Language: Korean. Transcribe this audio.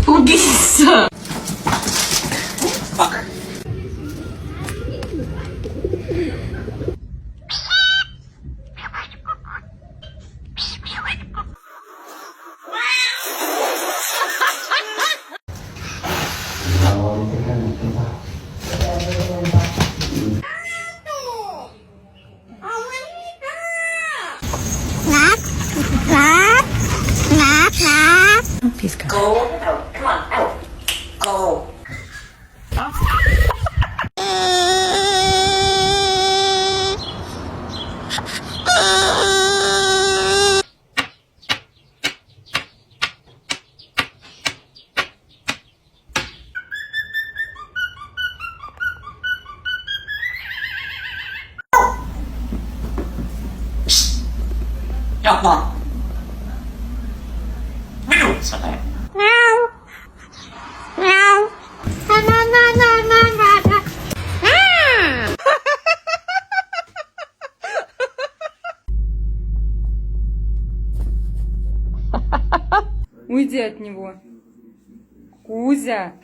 어디 있어? He's got Go. Out. Come on. Out. Go. 야, 나. 왜 이러잖아요? Уйди от него. Кузя.